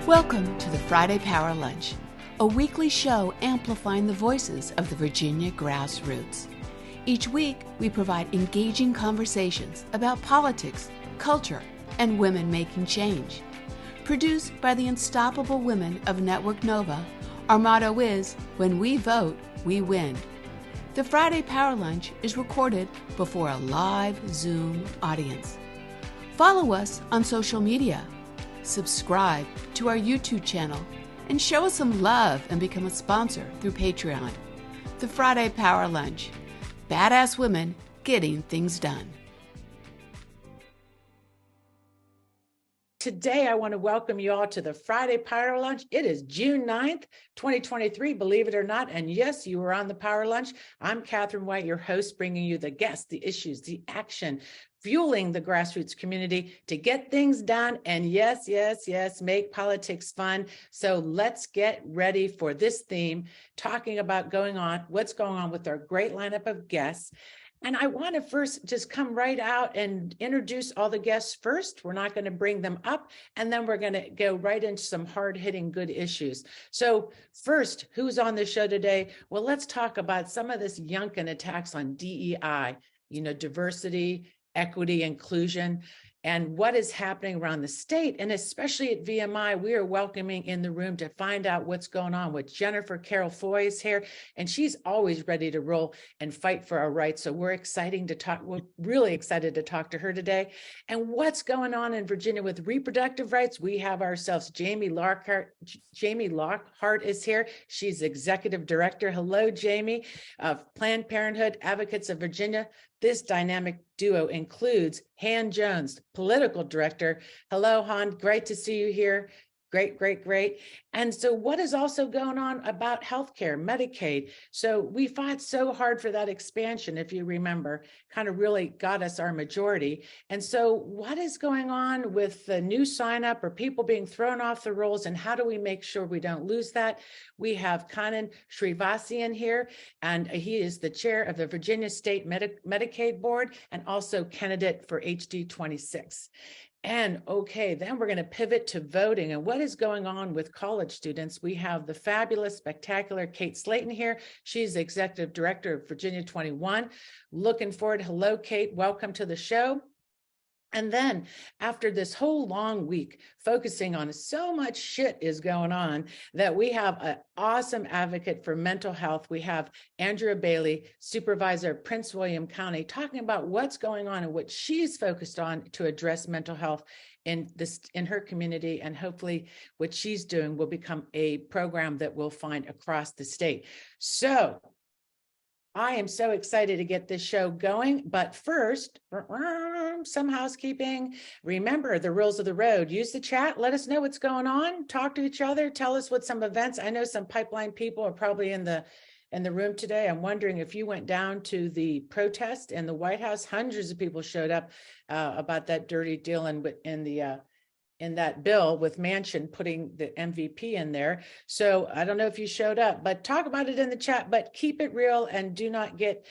Welcome to the Friday Power Lunch, a weekly show amplifying the voices of the Virginia grassroots. Each week, we provide engaging conversations about politics, culture, and women making change. Produced by the unstoppable women of Network Nova, our motto is, when we vote, we win. The Friday Power Lunch is recorded before a live Zoom audience. Follow us on social media. Subscribe to our YouTube channel and show us some love and become a sponsor through Patreon. The Friday Power Lunch. Badass women getting things done. Today, I want to welcome you all to the Friday Power Lunch. It is June 9th, 2023, believe it or not. And yes, you are on the Power Lunch. I'm Catherine White, your host, bringing you the guests, the issues, the action, fueling the grassroots community to get things done. And yes, make politics fun. So let's get ready for this theme, talking about what's going on with our great lineup of guests. And I want to first just come right out and introduce all the guests first. We're not going to bring them up, and then we're going to go right into some hard-hitting good issues. So first, who's on the show today? Well, let's talk about some of this Yunkin attacks on DEI, diversity, equity, inclusion, and what is happening around the state. And especially at VMI, we are welcoming in the room to find out what's going on with Jennifer Carroll Foy is here, and she's always ready to roll and fight for our rights. So we're really excited to talk to her today. And what's going on in Virginia with reproductive rights? We have ourselves JAMIE Lockhart. JAMIE Lockhart is here. She's executive director. Hello, JAMIE, of Planned Parenthood Advocates of Virginia. This dynamic duo includes Han Jones, political director. Hello, Han. Great to see you here. Great. And so what is also going on about healthcare, Medicaid? So we fought so hard for that expansion, if you remember, kind of really got us our majority. And so what is going on with the new sign up or people being thrown off the rolls, and how do we make sure we don't lose that? We have KANNAN SRINIVASAN here, and he is the chair of the Virginia State Medicaid Board and also candidate for HD 26. And okay, then we're going to pivot to voting and what is going on with college students. We have the fabulous, spectacular Kate Slayton here. She's executive director of Virginia 21. Looking forward. Hello, Kate. Welcome to the show. And then after this whole long week focusing on so much shit is going on, that we have an awesome advocate for mental health. We have Andrea Bailey, supervisor of Prince William County, talking about what's going on and what she's focused on to address mental health in her community. And hopefully what she's doing will become a program that we'll find across the state. So I am so excited to get this show going, but first, some housekeeping. Remember the rules of the road. Use the chat. Let us know what's going on. Talk to each other. Tell us what some events. I know some pipeline people are probably in the room today. I'm wondering if you went down to the protest in the White House. Hundreds of people showed up about that dirty deal in that bill with Manchin putting the MVP in there. So I don't know if you showed up, but talk about it in the chat, but keep it real and do not get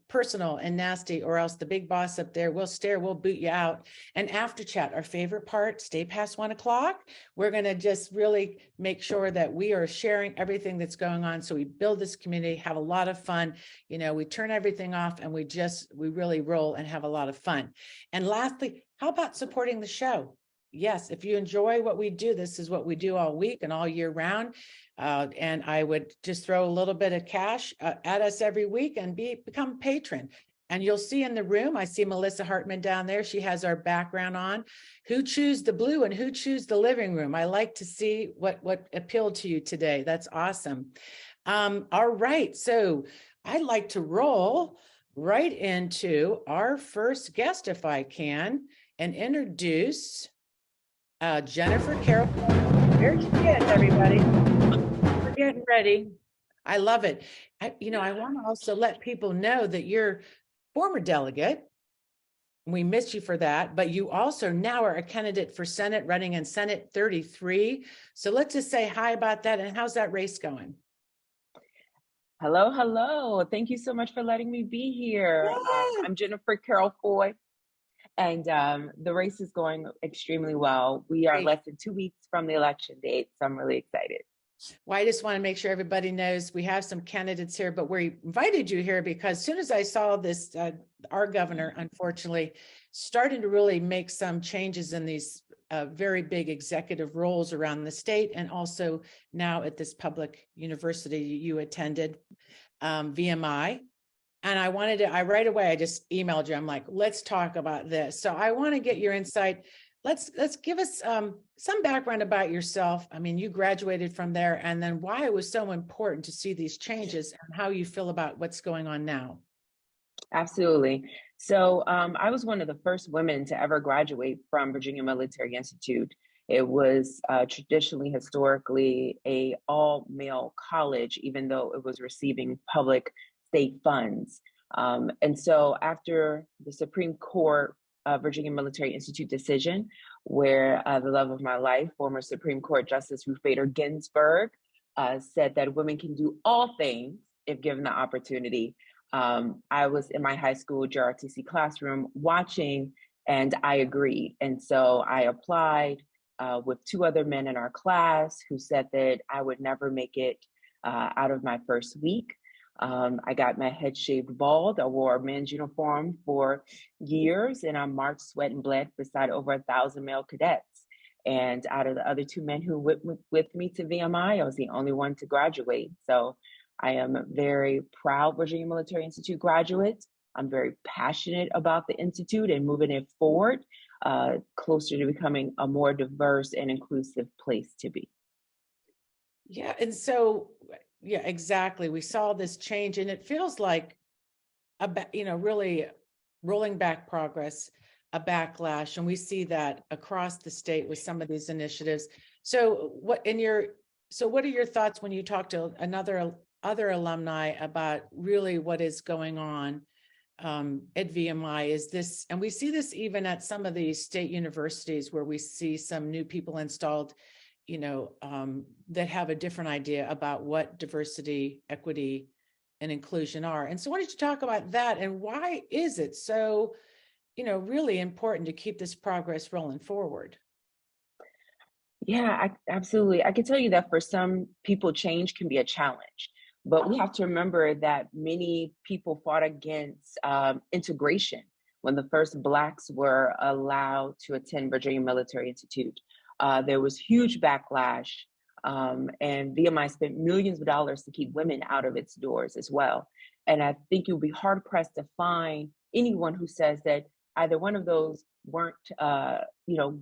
personal and nasty, or else the big boss up there will stare, we'll boot you out. And after chat, our favorite part, stay past 1 o'clock. We're going to just really make sure that we are sharing everything that's going on. So we build this community, have a lot of fun. We turn everything off and we really roll and have a lot of fun. And lastly, how about supporting the show? Yes, if you enjoy what we do, this is what we do all week and all year round. And I would just throw a little bit of cash at us every week and become a patron. And you'll see in the room, I see Melissa Hartman down there. She has our background on. Who choose the blue and who choose the living room? I like to see what appealed to you today. That's awesome. All right, so I'd like to roll right into our first guest, if I can, and introduce Jennifer Carroll. There she is, everybody. We're getting ready. I love it. I want to also let people know that you're former delegate. We missed you for that, but you also now are a candidate for Senate, running in Senate 33. So let's just say hi about that. And how's that race going? Hello. Thank you so much for letting me be here. I'm Jennifer Carroll Foy. And the race is going extremely well. We are Great. less than 2 weeks from the election date, so I'm really excited. Well, I just want to make sure everybody knows we have some candidates here, but we invited you here because as soon as I saw this, our governor, unfortunately, starting to really make some changes in these very big executive roles around the state, and also now at this public university you attended, VMI. And I right away, I just emailed you. I'm like, let's talk about this. So I want to get your insight. Let's give us some background about yourself. I mean, you graduated from there, and then why it was so important to see these changes and how you feel about what's going on now. Absolutely. So I was one of the first women to ever graduate from Virginia Military Institute. It was traditionally, historically, a all-male college, even though it was receiving public state funds. And so after the Supreme Court Virginia Military Institute decision, where the love of my life, former Supreme Court Justice Ruth Bader Ginsburg, said that women can do all things if given the opportunity. I was in my high school JROTC classroom watching, and I agreed. And so I applied with 2 other men in our class who said that I would never make it out of my first week. I got my head shaved bald. I wore a men's uniform for years, and I marched, sweat, and bled beside over 1,000 male cadets. And out of the other 2 men who went with me to VMI, I was the only one to graduate. So I am a very proud Virginia Military Institute graduate. I'm very passionate about the Institute and moving it forward, closer to becoming a more diverse and inclusive place to be. Yeah, and so, yeah, exactly. We saw this change, and it feels like really rolling back progress, a backlash, and we see that across the state with some of these initiatives. So, what are your thoughts when you talk to other alumni about really what is going on at VMI? Is this, and we see this even at some of these state universities where we see some new people installed, that have a different idea about what diversity, equity, and inclusion are. And so why don't you talk about that, and why is it so, really important to keep this progress rolling forward? Yeah, absolutely. I can tell you that for some people, change can be a challenge, but we have to remember that many people fought against integration when the first Blacks were allowed to attend Virginia Military Institute. There was huge backlash, and VMI spent millions of dollars to keep women out of its doors as well. And I think you'll be hard pressed to find anyone who says that either one of those weren't,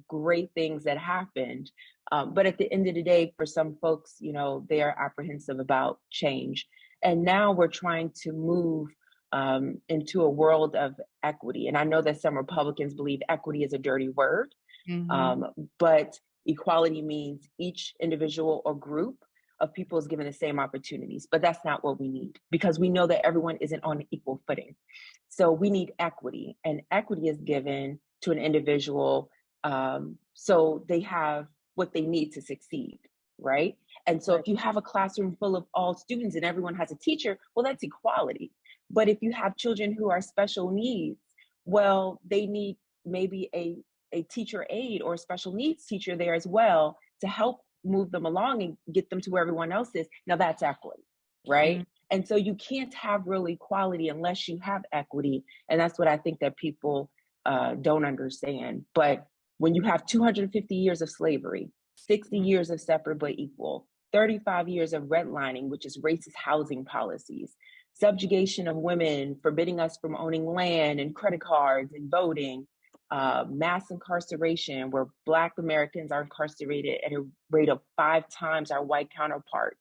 great things that happened. But at the end of the day, for some folks, they are apprehensive about change. And now we're trying to move into a world of equity. And I know that some Republicans believe equity is a dirty word, but equality means each individual or group of people is given the same opportunities. But that's not what we need, because we know that everyone isn't on equal footing. So we need equity, and equity is given to an individual so they have what they need to succeed, right? And so if you have a classroom full of all students and everyone has a teacher, well, that's equality. But if you have children who are special needs, well, they need maybe a teacher aide or a special needs teacher there as well to help move them along and get them to where everyone else is. Now that's equity, right? And so you can't have real equality unless you have equity. And that's what I think that people don't understand. But when you have 250 years of slavery, 60 years of separate but equal, 35 years of redlining, which is racist housing policies, subjugation of women, forbidding us from owning land and credit cards and voting, mass incarceration, where Black Americans are incarcerated at a rate of 5 times our white counterparts,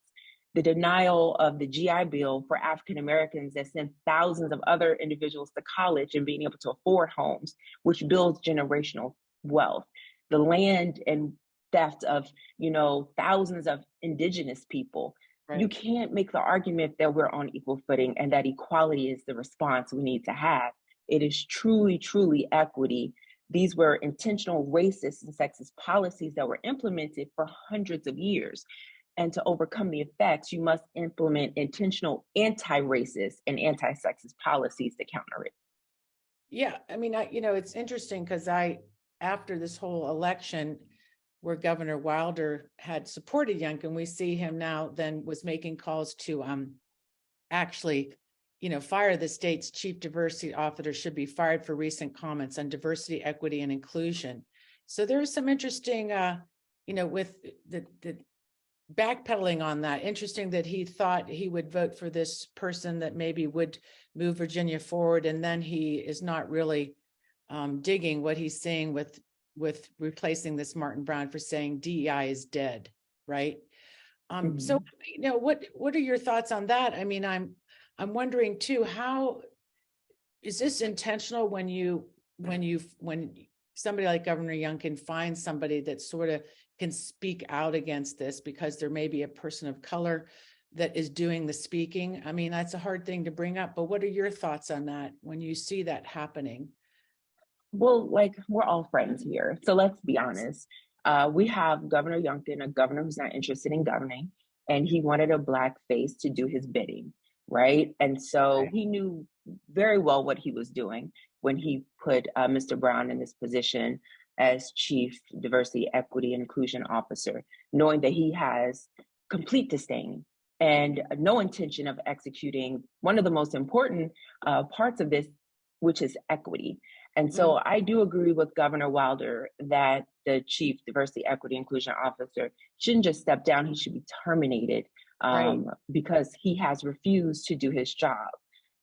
the denial of the GI Bill for African Americans that sent thousands of other individuals to college and being able to afford homes, which builds generational wealth, the land and theft of, thousands of indigenous people. Right. You can't make the argument that we're on equal footing and that equality is the response we need to have. It is truly, truly equity. These were intentional racist and sexist policies that were implemented for hundreds of years. And to overcome the effects, you must implement intentional anti-racist and anti-sexist policies to counter it. Yeah, I mean, it's interesting because after this whole election where Governor Wilder had supported Youngkin, we see him now then was making calls to actually, fire the state's chief diversity officer should be fired for recent comments on diversity, equity, and inclusion. So there's some interesting, with the backpedaling on that. Interesting that he thought he would vote for this person that maybe would move Virginia forward, and then he is not really digging what he's saying with replacing this Martin Brown for saying DEI is dead, right? So what are your thoughts on that? I mean, I'm wondering too, how is this intentional when somebody like Governor Youngkin finds somebody that sort of can speak out against this because there may be a person of color that is doing the speaking? I mean, that's a hard thing to bring up, but what are your thoughts on that when you see that happening? Well, like, we're all friends here, so let's be honest. We have Governor Youngkin, a governor who's not interested in governing, and he wanted a Black face to do his bidding, right? And so he knew very well what he was doing when he put Mr. Brown in this position as Chief Diversity, Equity, and Inclusion Officer, knowing that he has complete disdain and no intention of executing one of the most important parts of this, which is equity. And so I do agree with Governor Wilder that the Chief Diversity, Equity, Inclusion Officer shouldn't just step down, he should be terminated because he has refused to do his job.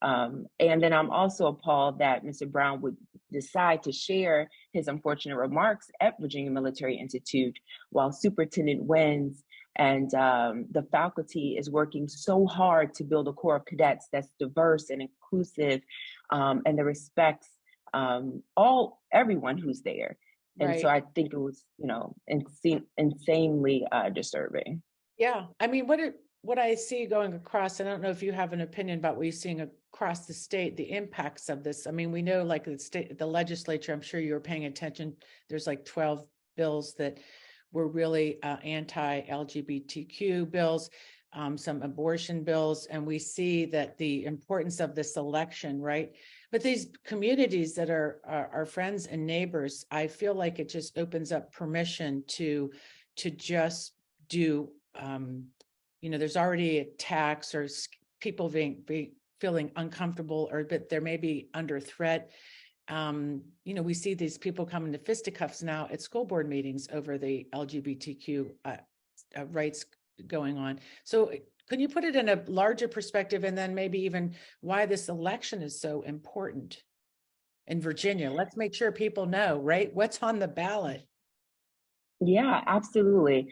And then I'm also appalled that Mr. Brown would decide to share his unfortunate remarks at Virginia Military Institute while Superintendent Wins and the faculty is working so hard to build a corps of cadets that's diverse and inclusive and that respects everyone who's there. And so I think it was, insanely disturbing. Yeah. I mean, what I see going across, and I don't know if you have an opinion about what you're seeing across the state, the impacts of this. I mean, we know like the legislature, I'm sure you were paying attention. There's like 12 bills that were really anti-LGBTQ bills, some abortion bills, and we see that the importance of this election, right? But these communities that are our friends and neighbors, I feel like it just opens up permission to just do, there's already attacks or people feeling uncomfortable or that they're maybe under threat. We see these people coming to fisticuffs now at school board meetings over the LGBTQ rights going on. So can you put it in a larger perspective and then maybe even why this election is so important in Virginia? Let's make sure people know, right? What's on the ballot? Yeah, absolutely.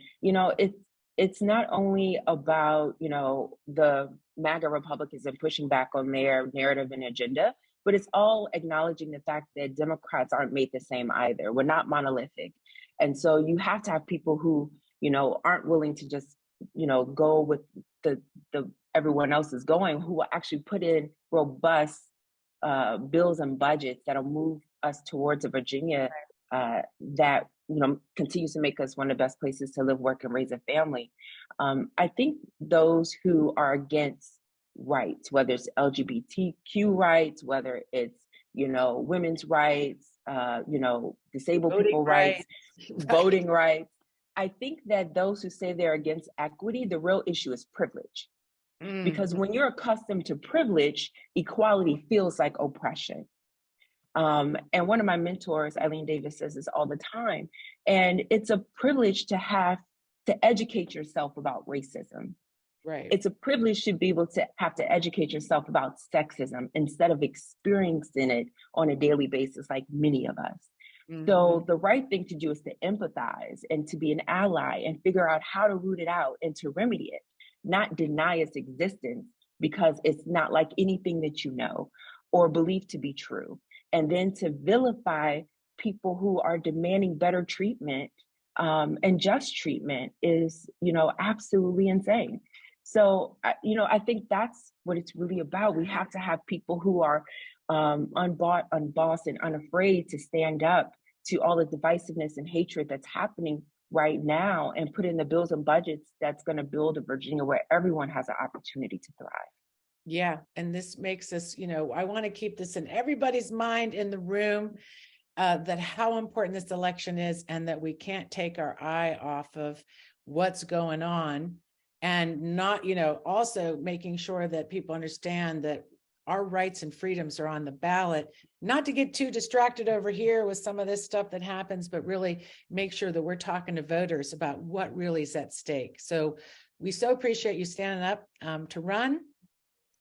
It's not only about, the MAGA Republicans and pushing back on their narrative and agenda, but it's all acknowledging the fact that Democrats aren't made the same either. We're not monolithic. And so you have to have people who, aren't willing to just, go with the everyone else is going, who will actually put in robust bills and budgets that'll move us towards a Virginia that continues to make us one of the best places to live, work, and raise a family. I think those who are against rights, whether it's LGBTQ rights, whether it's women's rights, disabled people rights, voting rights. I think that those who say they're against equity, the real issue is privilege. Because when you're accustomed to privilege, equality feels like oppression. And one of my mentors, Eileen Davis, says this all the time. And it's a privilege to have to educate yourself about racism. Right. It's a privilege to be able to have to educate yourself about sexism instead of experiencing it on a daily basis, like many of us. So the right thing to do is to empathize and to be an ally and figure out how to root it out and to remedy it, not deny its existence because it's not like anything that you know or believe to be true. And then to vilify people who are demanding better treatment and just treatment is, absolutely insane. So, I think that's what it's really about. We have to have people who are unbought, unbossed, and unafraid to stand up to all the divisiveness and hatred that's happening right now and put in the bills and budgets that's going to build a Virginia where everyone has an opportunity to thrive. Yeah. And this makes us, I want to keep this in everybody's mind in the room, that how important this election is, and that we can't take our eye off of what's going on, and not, also making sure that people understand that our rights and freedoms are on the ballot, not to get too distracted over here with some of this stuff that happens, but really make sure that we're talking to voters about what really is at stake. So we so appreciate you standing up to run.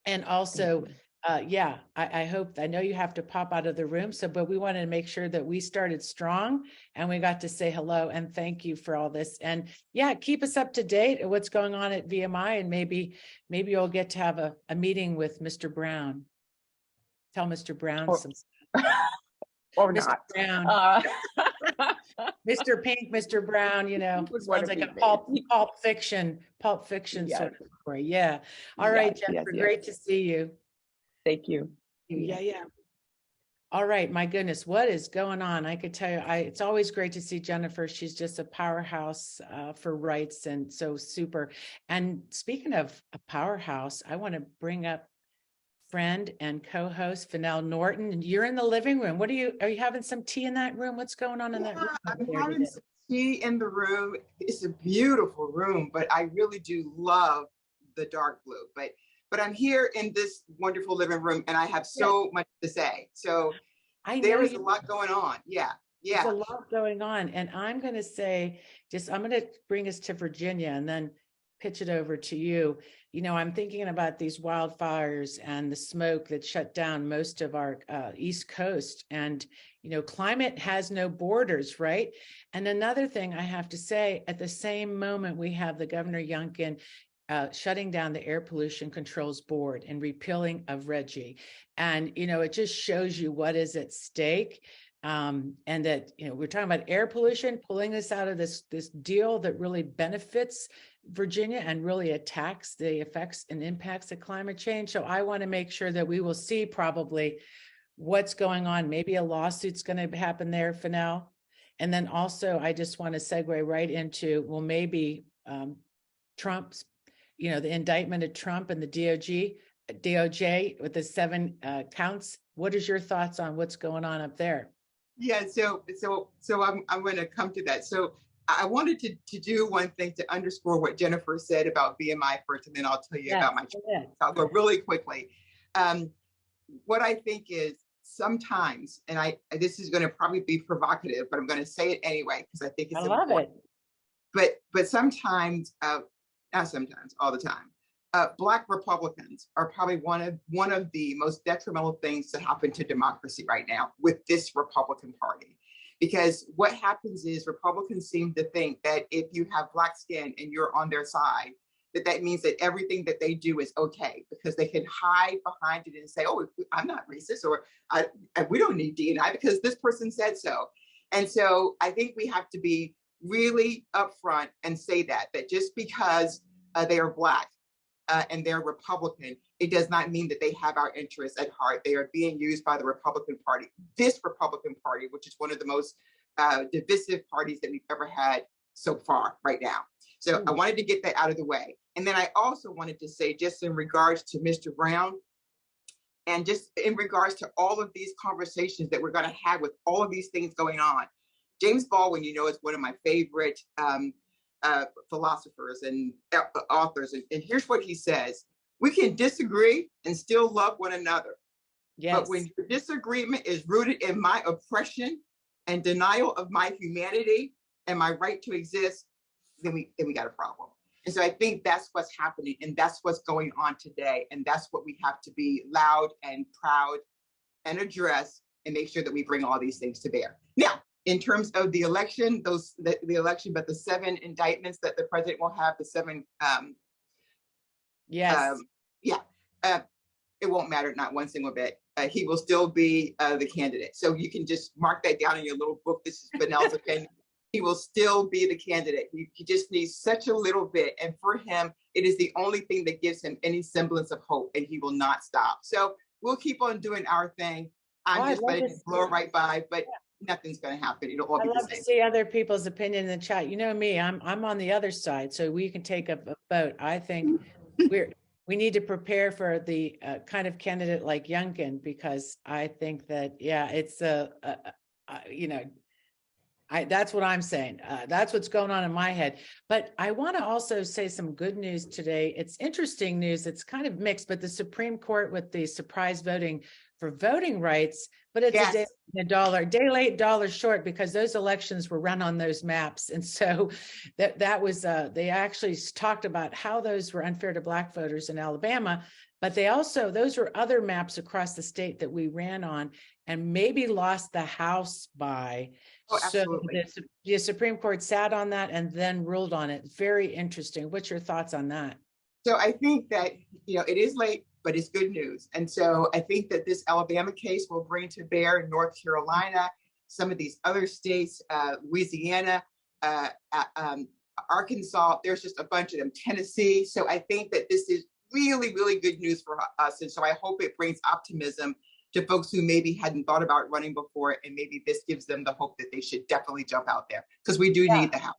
And also, I hope, I know you have to pop out of the room. But we wanted to make sure that we started strong and we got to say hello and thank you for all this. And keep us up to date at what's going on at VMI, and maybe you'll get to have a meeting with Mr. Brown. Tell Mr. Brown some or Mr. not. Brown. Mr. Pink, Mr. Brown, sounds like a pulp fiction yes. sort of story. Yeah. All right, Jennifer, great to see you. Thank you. Yeah. All right, my goodness, what is going on? I could tell you, it's always great to see Jennifer. She's just a powerhouse for rights, and so super. And speaking of a powerhouse, I want to bring up friend and co-host Fennell Norton. And you're in the living room. Are you having some tea in that room? What's going on in that room? I'm having some tea in the room. It's a beautiful room, but I really do love the dark blue. But I'm here in this wonderful living room, and I have so much to say. So there is a lot going on. Yeah. There's a lot going on. And I'm going to say, I'm going to bring us to Virginia and then pitch it over to you. I'm thinking about these wildfires and the smoke that shut down most of our East Coast. And, climate has no borders, right? And another thing I have to say, at the same moment, we have the Governor Youngkin shutting down the Air Pollution Controls Board and repealing of RGGI. And, it just shows you what is at stake. And that, we're talking about air pollution, pulling us out of this deal that really benefits Virginia and really attacks the effects and impacts of climate change. So I want to make sure that we will see probably what's going on. Maybe a lawsuit's going to happen there, Fennell. And then also, I just want to segue right into, maybe Trump's, the indictment of Trump and the DOJ with the 7 counts. What is your thoughts on what's going on up there? Yeah, so I'm going to come to that. So I wanted to do one thing to underscore what Jennifer said about VMI first, and then I'll tell you about my choice. I'll go really quickly. What I think is sometimes, and this is going to probably be provocative, but I'm going to say it anyway because I think it's important. I love it. But sometimes, not sometimes, all the time, Black Republicans are probably one of the most detrimental things to happen to democracy right now with this Republican Party. Because what happens is Republicans seem to think that if you have Black skin and you're on their side, that means that everything that they do is okay, because they can hide behind it and say, oh, I'm not racist, or we don't need D&I because this person said so. And so I think we have to be really upfront and say that just because they are Black and they're Republican, it does not mean that they have our interests at heart. They are being used by the Republican Party, this Republican Party, which is one of the most divisive parties that we've ever had so far right now. So I wanted to get that out of the way. And then I also wanted to say, just in regards to Mr. Brown, and just in regards to all of these conversations that we're going to have with all of these things going on, James Baldwin, is one of my favorite philosophers and authors. And here's what he says: we can disagree and still love one another. Yes. But when your disagreement is rooted in my oppression and denial of my humanity and my right to exist, then we got a problem. And so I think that's what's happening, and that's what's going on today. And that's what we have to be loud and proud and address and make sure that we bring all these things to bear. Now, in terms of the election, the election, but the 7 indictments that the president will have, the 7. It won't matter, not one single bit. He will still be the candidate. So you can just mark that down in your little book. This is Fennell's opinion. He will still be the candidate. He just needs such a little bit. And for him, it is the only thing that gives him any semblance of hope, and he will not stop. So we'll keep on doing our thing. I'm just letting it blow right by, but nothing's going to happen. It'll all be the same. I love to see other people's opinion in the chat. You know me, I'm on the other side, so we can take a vote. I think we We need to prepare for the kind of candidate like Youngkin, because I think that, yeah, it's that's what I'm saying. That's what's going on in my head. But I want to also say some good news today. It's interesting news. It's kind of mixed, but the Supreme Court with the surprise voting for voting rights, but it's a day late, dollar short, because those elections were run on those maps. And so that was, they actually talked about how those were unfair to Black voters in Alabama, but they also, those were other maps across the state that we ran on and maybe lost the House by. So the Supreme Court sat on that and then ruled on it. Very interesting. What's your thoughts on that? So I think that, it is late, but it's good news. And so I think that this Alabama case will bring to bear North Carolina, some of these other states, Louisiana, Arkansas, there's just a bunch of them, Tennessee. So I think that this is really, really good news for us. And so I hope it brings optimism to folks who maybe hadn't thought about running before, and maybe this gives them the hope that they should definitely jump out there, because we do need the help.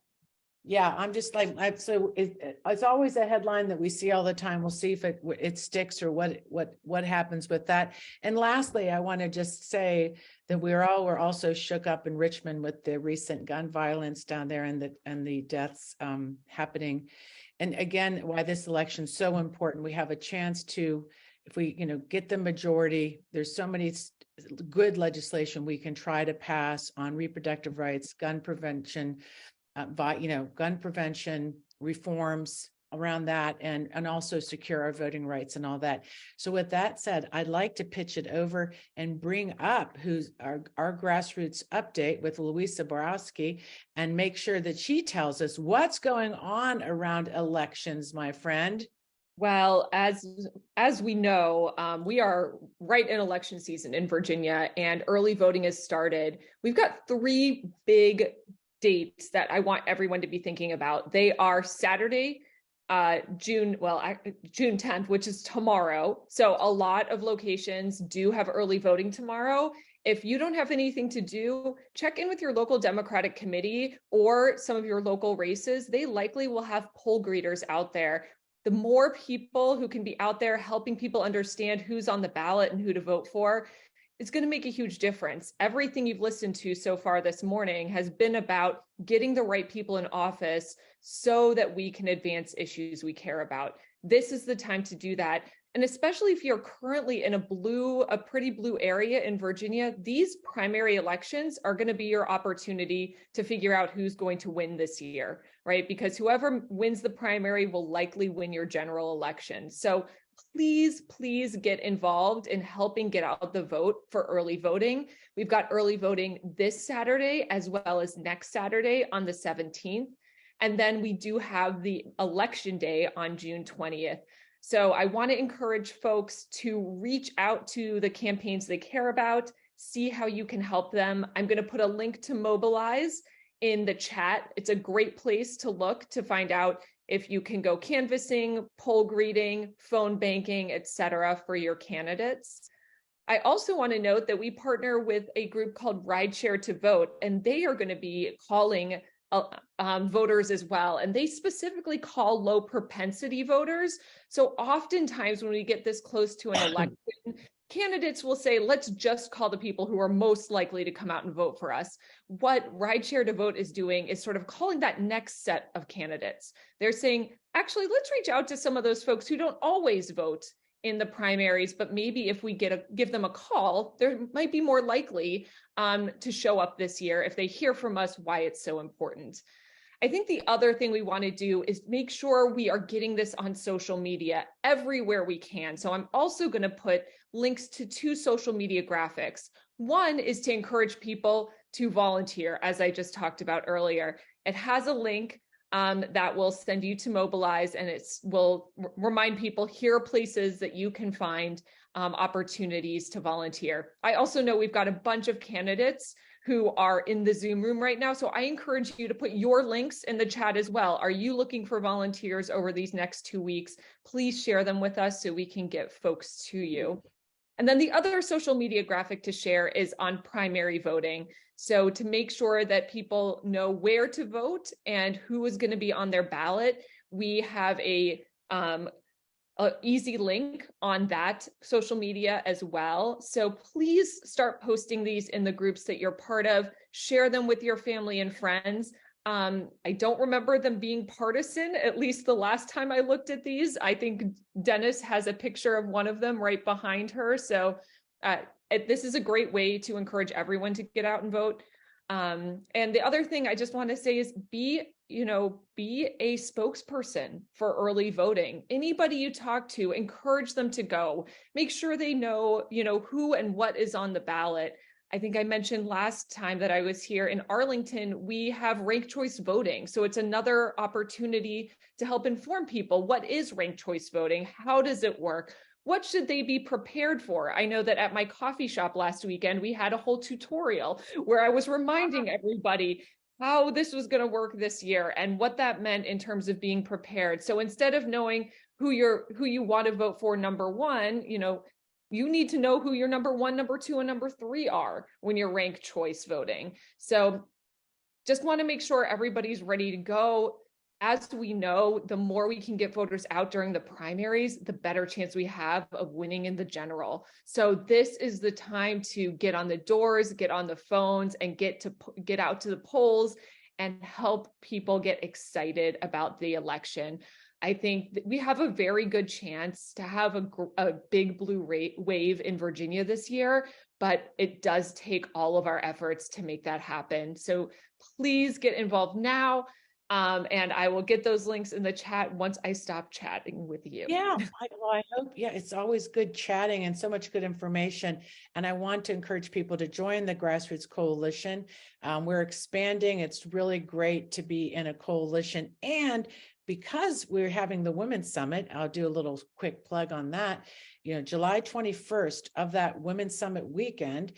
Yeah, I'm just like, so it's always a headline that we see all the time. We'll see if it sticks or what happens with that. And lastly, I want to just say that we're also shook up in Richmond with the recent gun violence down there and the deaths happening. And again, why this election is so important. We have a chance to, if we get the majority, there's so many good legislation we can try to pass on reproductive rights, gun prevention, gun prevention reforms around that, and also secure our voting rights and all that. So with that said, I'd like to pitch it over and bring up who's our grassroots update with Louisa Borowski, and make sure that she tells us what's going on around elections, my friend. Well, as we know, we are right in election season in Virginia, and early voting has started. We've got 3 big dates that I want everyone to be thinking about. They are Saturday, June 10th, which is tomorrow. So a lot of locations do have early voting tomorrow. If you don't have anything to do, check in with your local Democratic committee or some of your local races. They likely will have poll greeters out there. The more people who can be out there helping people understand who's on the ballot and who to vote for, it's going to make a huge difference. Everything you've listened to so far this morning has been about getting the right people in office so that we can advance issues we care about. This is the time to do that. And especially if you're currently in a pretty blue area in Virginia, these primary elections are going to be your opportunity to figure out who's going to win this year, right? Because whoever wins the primary will likely win your general election. So please get involved in helping get out the vote for early voting. We've got early voting this Saturday as well as next Saturday on the 17th. And then we do have the election day on June 20th. So I want to encourage folks to reach out to the campaigns they care about, see how you can help them. I'm going to put a link to Mobilize in the chat. It's a great place to look to find out if you can go canvassing, poll greeting, phone banking, etc. for your candidates. I also want to note that we partner with a group called Rideshare to Vote, and they are going to be calling voters as well. And they specifically call low propensity voters. So oftentimes when we get this close to an election, candidates will say, let's just call the people who are most likely to come out and vote for us. What Rideshare to Vote is doing is sort of calling that next set of candidates. They're saying, actually, let's reach out to some of those folks who don't always vote in the primaries, but maybe if we give them a call, they might be more likely to show up this year if they hear from us why it's so important. I think the other thing we want to do is make sure we are getting this on social media everywhere we can. So I'm also going to put links to 2 social media graphics. One is to encourage people to volunteer, as I just talked about earlier. It has a link that will send you to Mobilize, and it will remind people here are places that you can find opportunities to volunteer. I also know we've got a bunch of candidates who are in the Zoom room right now, so I encourage you to put your links in the chat as well. Are you looking for volunteers over these next 2 weeks? Please share them with us so we can get folks to you. And then the other social media graphic to share is on primary voting. So to make sure that people know where to vote and who is going to be on their ballot, we have a an easy link on that social media as well. So please start posting these in the groups that you're part of. Share them with your family and friends. I don't remember them being partisan, at least the last time I looked at these. I think Dennis has a picture of one of them right behind her. So this is a great way to encourage everyone to get out and vote. And the other thing I just want to say is be a spokesperson for early voting. Anybody you talk to, encourage them to go. Make sure they know, who and what is on the ballot. I think I mentioned last time that I was here in Arlington, we have ranked choice voting. So it's another opportunity to help inform people. What is ranked choice voting? How does it work? What should they be prepared for? I know that at my coffee shop last weekend, we had a whole tutorial where I was reminding everybody how this was going to work this year and what that meant in terms of being prepared. So instead of knowing who you want to vote for, number one, you need to know who your number one, number two, and number three are when you're ranked choice voting. So just want to make sure everybody's ready to go. As we know, the more we can get voters out during the primaries, the better chance we have of winning in the general. So this is the time to get on the doors, get on the phones, and get out to the polls and help people get excited about the election. I think that we have a very good chance to have a big blue wave in Virginia this year, but it does take all of our efforts to make that happen. So please get involved now. And I will get those links in the chat once I stop chatting with you. Yeah, I hope, it's always good chatting and so much good information. And I want to encourage people to join the Grassroots Coalition. We're expanding. It's really great to be in a coalition. And because we're having the Women's Summit, I'll do a little quick plug on that. July 21st of that Women's Summit weekend,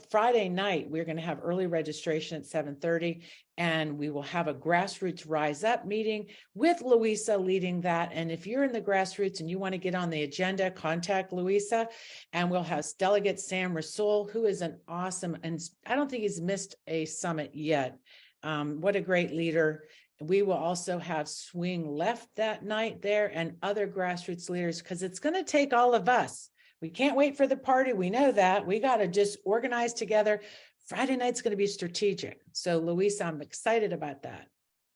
Friday night, we're going to have early registration at 7:30, and we will have a Grassroots Rise Up meeting with Louisa leading that. And if you're in the grassroots and you want to get on the agenda, contact Louisa, and we'll have Delegate Sam Rasool, who is an awesome, and I don't think he's missed a summit yet. What a great leader. We will also have Swing Left that night there and other grassroots leaders, because it's going to take all of us. We can't wait for the party. We know that. We got to just organize together. Friday night's going to be strategic. So Louisa, I'm excited about that.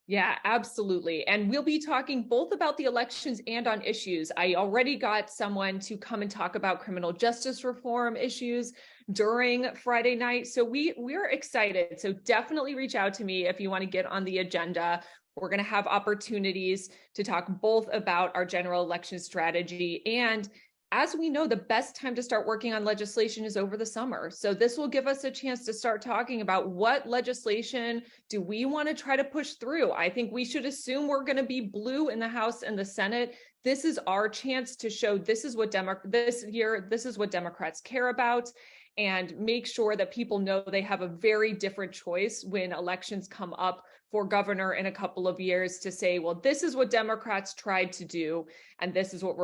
Yeah, absolutely. And we'll be talking both about the elections and on issues. I already got someone to come and talk about criminal justice reform issues during Friday night. So we're excited. So definitely reach out to me if you want to get on the agenda. We're going to have opportunities to talk both about our general election strategy, and as we know, the best time to start working on legislation is over the summer. So this will give us a chance to start talking about what legislation do we want to try to push through. I think we should assume we're going to be blue in the House and the Senate. This is our chance to show this is what Democrats care about, and make sure that people know they have a very different choice when elections come up for governor in a couple of years, to say, well, this is what Democrats tried to do, and this is what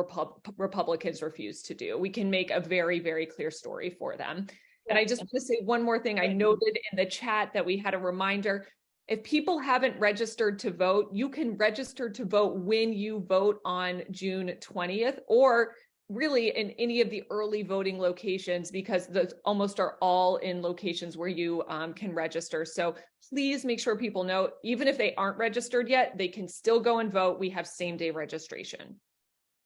Republicans refused to do. We can make a very, very clear story for them. And I just want to say one more thing. I noted in the chat that we had a reminder. If people haven't registered to vote, you can register to vote when you vote on June 20th, or really in any of the early voting locations, because those almost are all in locations where you can register. So please make sure people know, even if they aren't registered yet, they can still go and vote. We have same-day registration.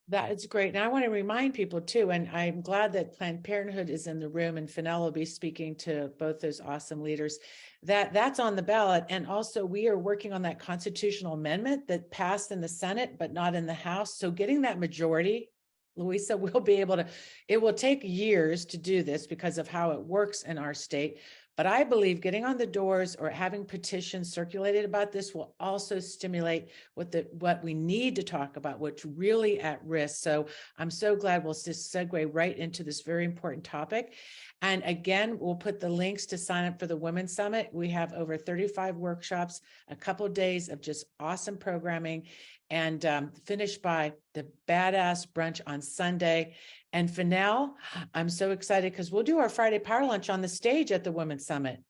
That is great. And I want to remind people too, and I'm glad that Planned Parenthood is in the room, and Fennell will be speaking to both those awesome leaders, that's on the ballot. And also we are working on that constitutional amendment that passed in the Senate, but not in the House. So getting that majority, Louisa, will be able to, it will take years to do this because of how it works in our state. But I believe getting on the doors or having petitions circulated about this will also stimulate what we need to talk about, what's really at risk. So I'm so glad we'll just segue right into this very important topic. And again, we'll put the links to sign up for the Women's Summit. We have over 35 workshops, a couple of days of just awesome programming, and finished by the badass brunch on Sunday. And Fennell, I'm so excited because we'll do our Friday Power Lunch on the stage at the Women's Summit.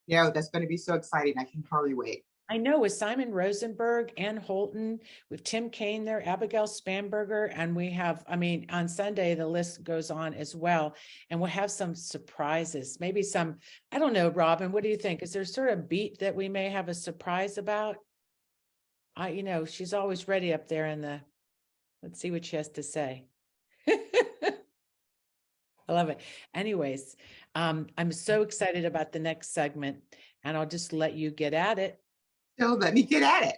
Yeah, that's going to be so exciting. I can hardly wait. I know, with Simon Rosenberg, Ann Holton, with Tim Kaine there, Abigail Spanberger, and we have, I mean, on Sunday, the list goes on as well. And we'll have some surprises, maybe some, I don't know, Robin, what do you think? Is there sort of beat that we may have a surprise about? She's always ready up there in the, let's see what she has to say. I love it. Anyways, I'm so excited about the next segment, and I'll just let you get at it. So let me get at it.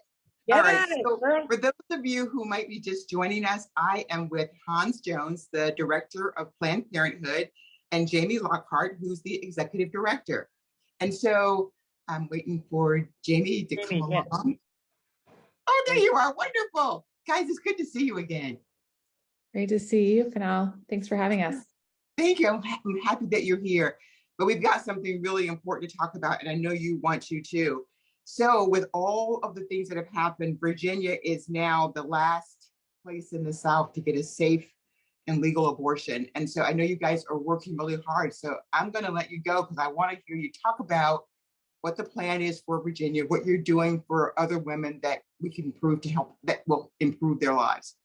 All right. So for those of you who might be just joining us, I am with Hans Jones, the director of Planned Parenthood, and JAMIE LOCKHART, who's the executive director. And so I'm waiting for JAMIE to come along. Yes. Oh, there you are. Wonderful. Guys, it's good to see you again. Great to see you, Kanal. Thanks for having us. Thank you. I'm happy that you're here. But we've got something really important to talk about, and I know you want to too. So with all of the things that have happened, Virginia is now the last place in the South to get a safe and legal abortion. And so I know you guys are working really hard. So I'm going to let you go because I want to hear you talk about what the plan is for Virginia, what you're doing for other women that we can improve to help, that will improve their lives.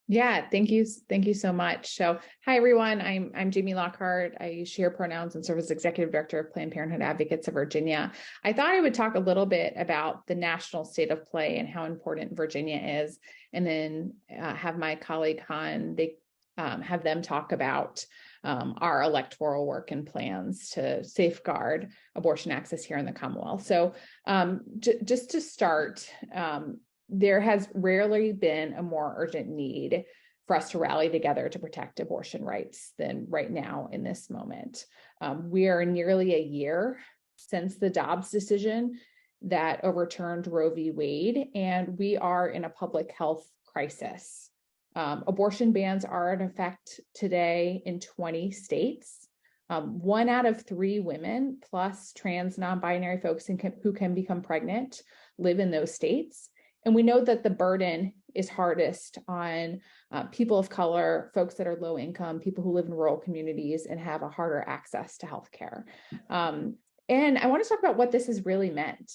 Yeah, thank you. Thank you so much. So, hi everyone. I'm JAMIE LOCKHART. I share pronouns and serve as executive director of Planned Parenthood Advocates of Virginia. I thought I would talk a little bit about the national state of play and how important Virginia is, and then have my colleague Han, have them talk about our electoral work and plans to safeguard abortion access here in the Commonwealth. So, just to start. There has rarely been a more urgent need for us to rally together to protect abortion rights than right now in this moment. We are nearly a year since the Dobbs decision that overturned Roe v. Wade, and we are in a public health crisis. Abortion bans are in effect today in 20 states. 1 out of 3 women plus trans non-binary folks who can become pregnant live in those states. And we know that the burden is hardest on people of color, folks that are low income, people who live in rural communities and have a harder access to healthcare. And I want to talk about what this has really meant.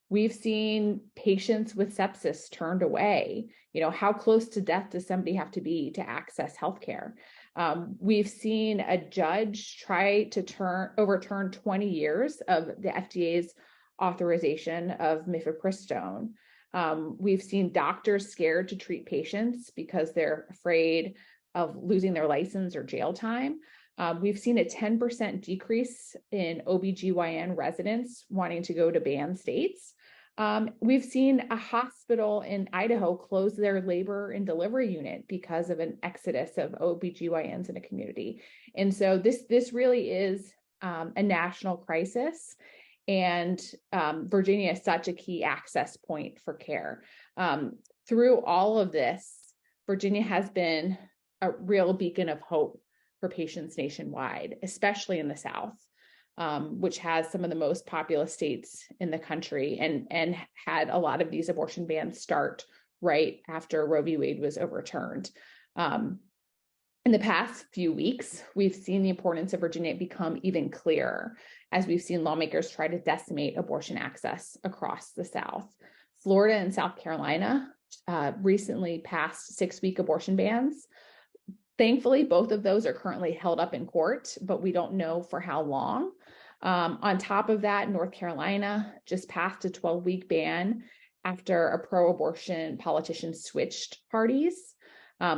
We've seen patients with sepsis turned away. How close to death does somebody have to be to access healthcare? We've seen a judge try to overturn 20 years of the FDA's authorization of mifepristone. We've seen doctors scared to treat patients because they're afraid of losing their license or jail time. We've seen a 10% decrease in OBGYN residents wanting to go to banned states. We've seen a hospital in Idaho close their labor and delivery unit because of an exodus of OBGYNs in a community. And so this really is a national crisis. And Virginia is such a key access point for care. Through all of this, Virginia has been a real beacon of hope for patients nationwide, especially in the South, which has some of the most populous states in the country and had a lot of these abortion bans start right after Roe v. Wade was overturned. In the past few weeks, we've seen the importance of Virginia become even clearer as we've seen lawmakers try to decimate abortion access across the South. Florida and South Carolina recently passed 6-week abortion bans. Thankfully, both of those are currently held up in court, but we don't know for how long. On top of that, North Carolina just passed a 12-week ban after a pro-abortion politician switched parties.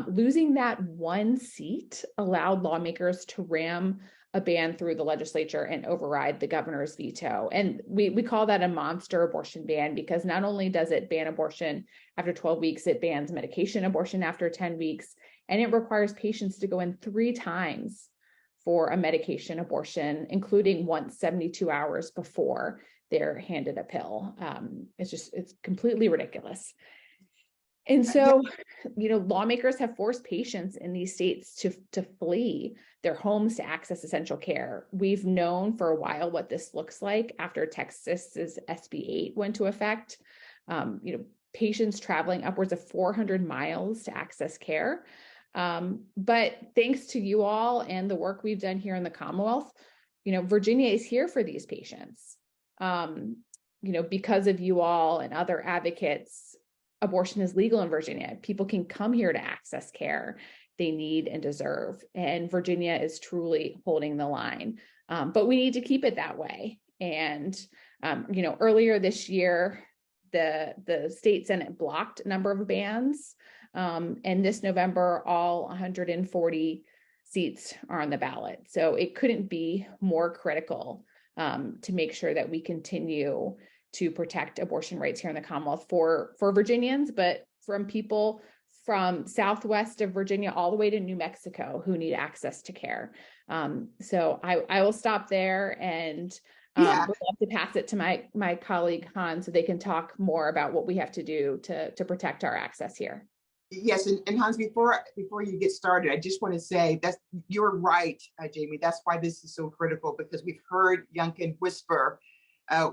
Losing that 1 seat allowed lawmakers to ram a ban through the legislature and override the governor's veto. And we call that a monster abortion ban because not only does it ban abortion after 12 weeks, it bans medication abortion after 10 weeks, and it requires patients to go in 3 times for a medication abortion, including once 72 hours before they're handed a pill. It's completely ridiculous. And so, lawmakers have forced patients in these states to flee their homes to access essential care. We've known for a while what this looks like after Texas's SB 8 went into effect. Patients traveling upwards of 400 miles to access care. But thanks to you all and the work we've done here in the Commonwealth, Virginia is here for these patients. because of you all and other advocates, abortion is legal in Virginia. People can come here to access care they need and deserve. And Virginia is truly holding the line. But we need to keep it that way. And, earlier this year, the state Senate blocked a number of bans. And this November, all 140 seats are on the ballot. So it couldn't be more critical to make sure that we continue to protect abortion rights here in the Commonwealth for Virginians, but from people from southwest of Virginia all the way to New Mexico who need access to care. So I will stop there and would love to pass it to my colleague Hans so they can talk more about what we have to do to protect our access here. Yes, and Hans, before you get started, I just want to say that you're right, Jamie. That's why this is so critical, because we've heard Youngkin whisper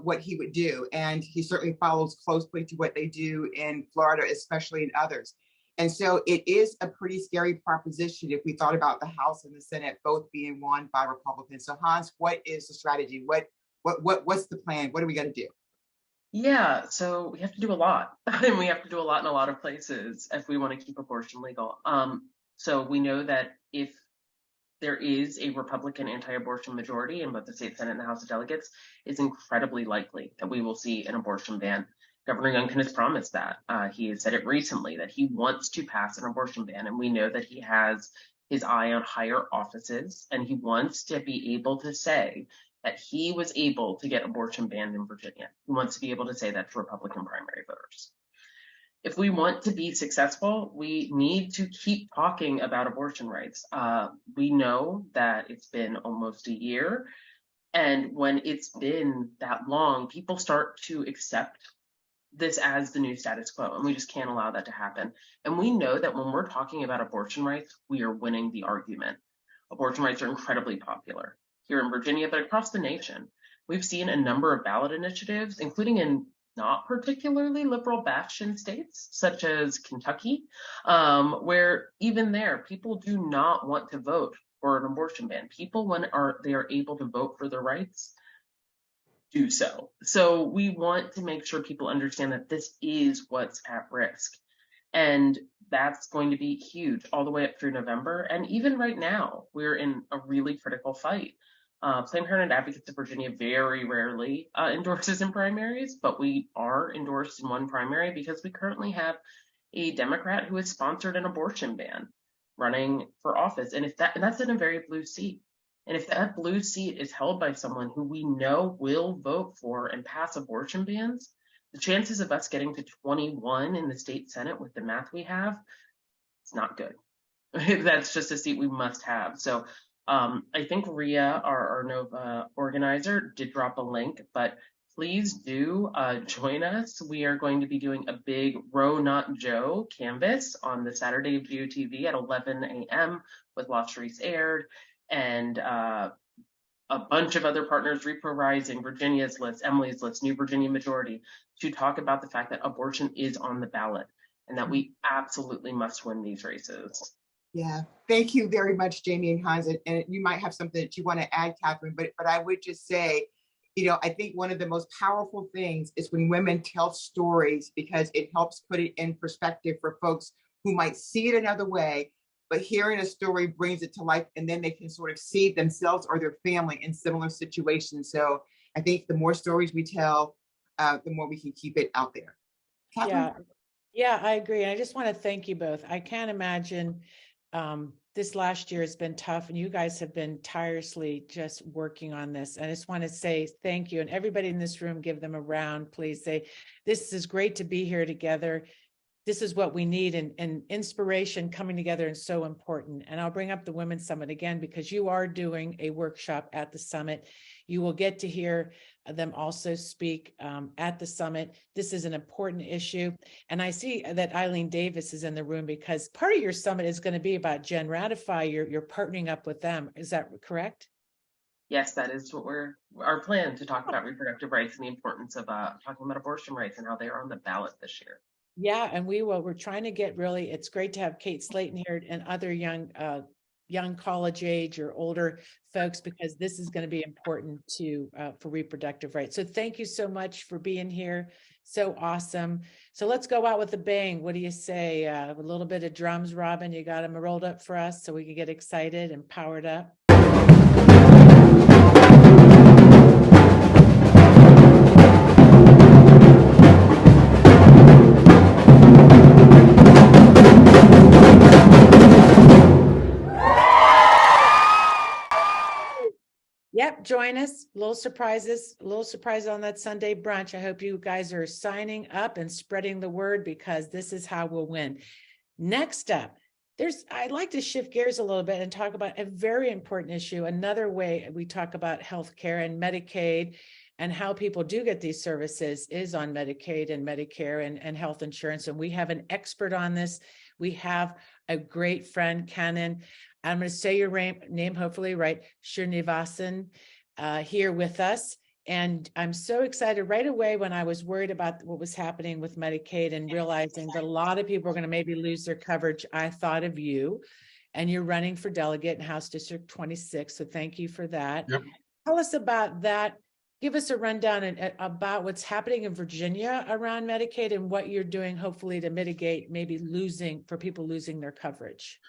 what he would do, and he certainly follows closely to what they do in Florida, especially in others. And so it is a pretty scary proposition if we thought about the House and the Senate both being won by Republicans. So Hans, what is the strategy? What's the plan? What are we going to do? Yeah, so we have to do a lot, and we have to do a lot in a lot of places if we want to keep abortion legal. So we know that if there is a Republican anti-abortion majority in both the state Senate and the House of Delegates, it's incredibly likely that we will see an abortion ban. Governor Youngkin has promised that. He has said it recently that he wants to pass an abortion ban, and we know that he has his eye on higher offices, and he wants to be able to say that he was able to get abortion banned in Virginia. He wants to be able to say that to Republican primary voters. If we want to be successful, we need to keep talking about abortion rights. We know that it's been almost a year, and when it's been that long, people start to accept this as the new status quo, and we just can't allow that to happen. And we know that when we're talking about abortion rights, we are winning the argument. Abortion rights are incredibly popular here in Virginia, but across the nation. We've seen a number of ballot initiatives, including in not particularly liberal bastion states, such as Kentucky, where even there, people do not want to vote for an abortion ban. People, when they are able to vote for their rights, do so. So we want to make sure people understand that this is what's at risk. And that's going to be huge all the way up through November. And even right now, we're in a really critical fight. Planned Parenthood Advocates of Virginia very rarely endorses in primaries, but we are endorsed in one primary because we currently have a Democrat who has sponsored an abortion ban running for office. And that's in a very blue seat. And if that blue seat is held by someone who we know will vote for and pass abortion bans, the chances of us getting to 21 in the state Senate with the math we have, it's not good. That's just a seat we must have. So I think Rhea, our Nova organizer, did drop a link, but please do join us. We are going to be doing a big Roe Not Joe canvas on the Saturday of GOTV at 11 a.m. with Lost Reese Aired and a bunch of other partners, Repro Rising, Virginia's List, Emily's List, New Virginia Majority, to talk about the fact that abortion is on the ballot and that we absolutely must win these races. Yeah, thank you very much, Jamie and Hans. And you might have something that you want to add, Catherine, but I would just say, I think one of the most powerful things is when women tell stories, because it helps put it in perspective for folks who might see it another way, but hearing a story brings it to life, and then they can sort of see themselves or their family in similar situations. So I think the more stories we tell, the more we can keep it out there. Catherine? Yeah, I agree. And I just want to thank you both. I can't imagine this last year has been tough, and you guys have been tirelessly just working on this. I just want to say thank you. And everybody in this room, give them a round, please. Say, this is great to be here together. This is what we need, and inspiration coming together is so important. And I'll bring up the Women's Summit again, because you are doing a workshop at the summit. You will get to hear them also speak at the summit. This is an important issue. And I see that Eileen Davis is in the room, because part of your summit is going to be about Gen Ratify. You're partnering up with them. Is that correct? Yes, that is what our plan, to talk about reproductive rights and the importance of talking about abortion rights and how they are on the ballot this year. Yeah, and we will. We're trying to get it's great to have Kate Slayton here and other young young college age or older folks, because this is going to be important for reproductive rights. So thank you so much for being here. So awesome. So let's go out with a bang. What do you say? A little bit of drums, Robin, you got them rolled up for us so we can get excited and powered up. Yep, join us. Little surprise on that Sunday brunch. I hope you guys are signing up and spreading the word, because this is how we'll win. Next up, I'd like to shift gears a little bit and talk about a very important issue. Another way we talk about healthcare and Medicaid and how people do get these services is on Medicaid and Medicare and health insurance. And we have an expert on this. We have a great friend, KANNAN. I'm going to say your name, hopefully right, Srinivasan, here with us. And I'm so excited right away when I was worried about what was happening with Medicaid and realizing that a lot of people are going to maybe lose their coverage. I thought of you, and you're running for delegate in House District 26. So thank you for that. Yep. Tell us about that. Give us a rundown about what's happening in Virginia around Medicaid and what you're doing, hopefully, to mitigate maybe people losing their coverage.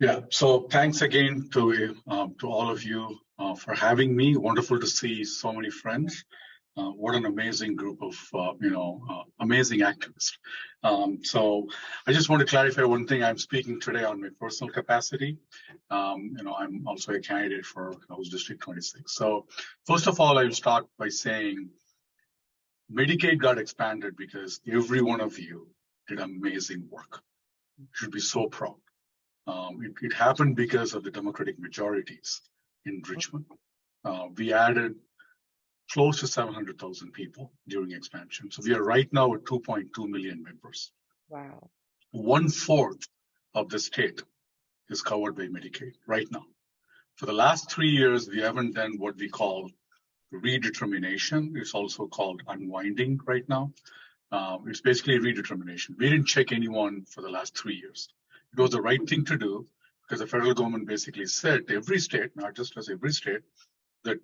Yeah, so thanks again to all of you for having me. Wonderful to see so many friends. What an amazing group of amazing activists. So I just want to clarify one thing. I'm speaking today on my personal capacity. I'm also a candidate for House District 26. So first of all, I'll start by saying Medicaid got expanded because every one of you did amazing work. You should be so proud. It happened because of the Democratic majorities in Richmond. We added close to 700,000 people during expansion. So we are right now at 2.2 million members. Wow. 1/4 of the state is covered by Medicaid right now. For the last 3 years, we haven't done what we call redetermination. It's also called unwinding right now. It's basically redetermination. We didn't check anyone for the last 3 years. It was the right thing to do because the federal government basically said to every state, not just as every state, that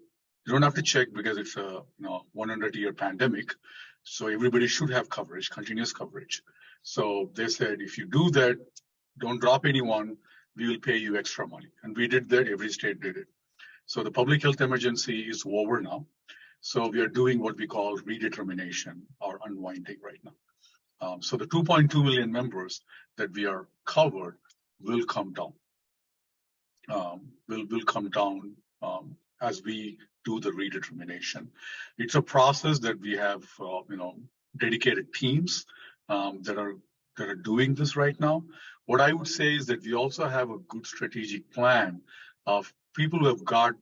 you don't have to check because it's a 100-year pandemic. So everybody should have coverage, continuous coverage. So they said, if you do that, don't drop anyone, we will pay you extra money. And we did that, every state did it. So the public health emergency is over now. So we are doing what we call redetermination or unwinding right now. So the 2.2 million members that we are covered will come down. Will come down as we do the redetermination. It's a process that we have, dedicated teams that are doing this right now. What I would say is that we also have a good strategic plan of people who have got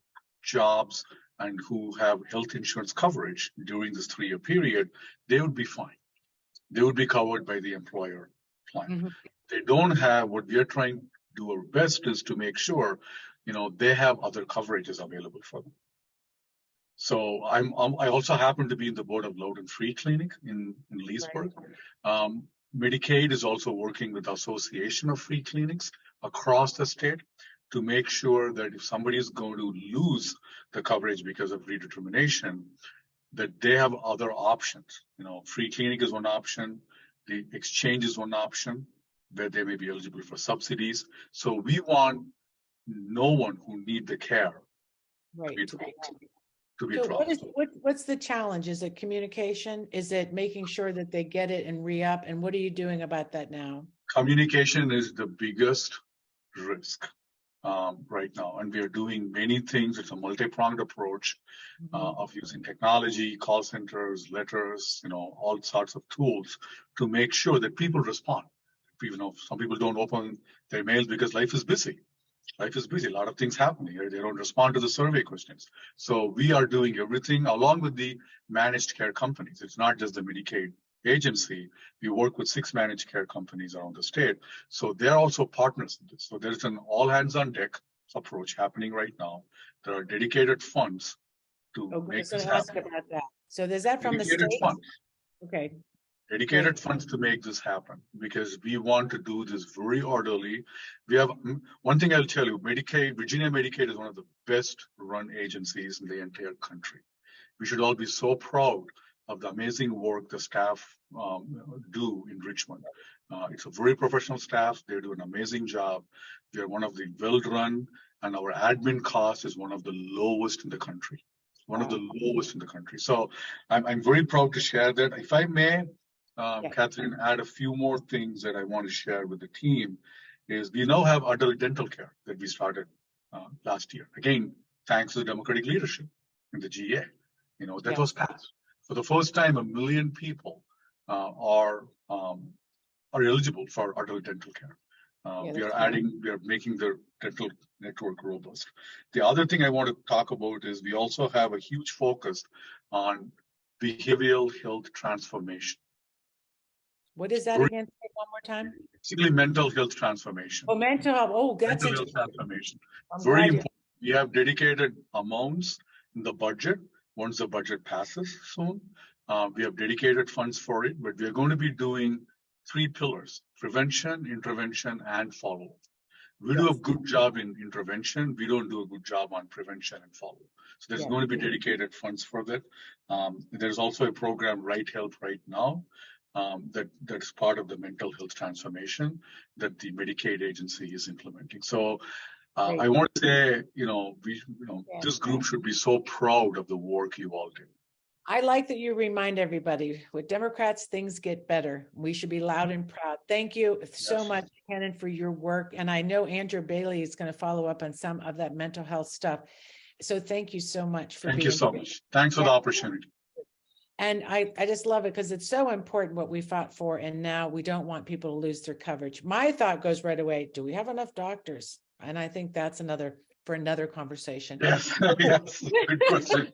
jobs and who have health insurance coverage during this 3-year period. They would be fine. They would be covered by the employer plan. Mm-hmm. They don't have, what we are trying to do our best is to make sure, they have other coverages available for them. So I also happen to be in the board of Loud and Free Clinic in Leesburg. Right. Medicaid is also working with the Association of Free Clinics across the state to make sure that if somebody is going to lose the coverage because of redetermination, that they have other options. Free clinic is one option. The exchange is one option where they may be eligible for subsidies. So we want no one who need the care to be dropped. What's the challenge? Is it communication? Is it making sure that they get it and re-up? And what are you doing about that now? Communication is the biggest risk right now. And we are doing many things. It's a multi-pronged approach of using technology, call centers, letters, all sorts of tools to make sure that people respond. Some people don't open their mails because life is busy. Life is busy. A lot of things happening. They don't respond to the survey questions. So we are doing everything along with the managed care companies. It's not just the Medicaid agency. We work with 6 managed care companies around the state. So they're also partners in this. So there's an all hands on deck approach happening right now. There are dedicated funds to make this happen. Ask about that. So there's that from dedicated the state? Funds. Okay. dedicated funds to make this happen because we want to do this very orderly. We have one thing I'll tell you, Virginia Medicaid is one of the best run agencies in the entire country. We should all be so proud of the amazing work the staff do in Richmond. It's a very professional staff. They do an amazing job. We are one of the well-run, and our admin cost is one of the lowest in the country. One of the lowest in the country. So I'm very proud to share that. If I may, Catherine, add a few more things that I want to share with the team is we now have adult dental care that we started last year. Again, thanks to the Democratic leadership in the GA. That was passed. For the first time, 1 million people are eligible for adult dental care. We are making the dental network robust. The other thing I want to talk about is we also have a huge focus on behavioral health transformation. What is that again? Say one more time. Basically, mental health transformation. Oh, mental health. Oh, that's mental health transformation. Very important. We have dedicated amounts in the budget. Once the budget passes soon, we have dedicated funds for it. But we are going to be doing 3 pillars: prevention, intervention, and follow-up. We do a good job in intervention. We don't do a good job on prevention and follow-up. So there's going to be dedicated funds for that. There's also a program, Right Health Right Now, that's part of the mental health transformation that the Medicaid agency is implementing. So I want to say, this group should be so proud of the work you all do. I like that you remind everybody, with Democrats, things get better. We should be loud and proud. Thank you so much, Kannan, for your work. And I know Andrea Bailey is going to follow up on some of that mental health stuff. So thank you so much for being here. Thank you so much. Thanks for the opportunity. And I just love it because it's so important what we fought for. And now we don't want people to lose their coverage. My thought goes right away, do we have enough doctors? And I think that's for another conversation. Yes, good question.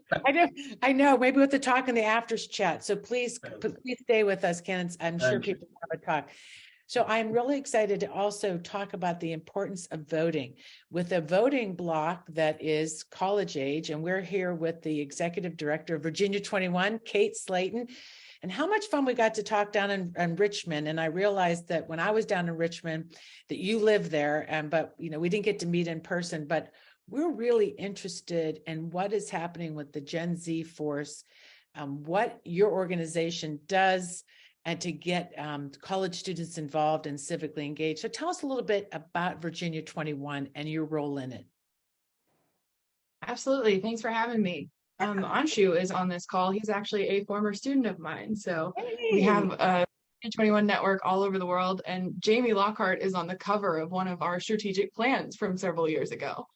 I know, maybe with the talk in the afters chat. So please stay with us, Kannan. I'm sure people have a talk. So I'm really excited to also talk about the importance of voting with a voting block that is college age. And we're here with the executive director of Virginia 21, Kate Slayton. And how much fun we got to talk down in Richmond. And I realized that when I was down in Richmond, that you live there, but we didn't get to meet in person, but we're really interested in what is happening with the Gen Z force, what your organization does, and to get college students involved and civically engaged. So tell us a little bit about Virginia 21 and your role in it. Absolutely. Thanks for having me. Anshu is on this call. He's actually a former student of mine. So we have a 21 network all over the world. And JAMIE LOCKHART is on the cover of one of our strategic plans from several years ago.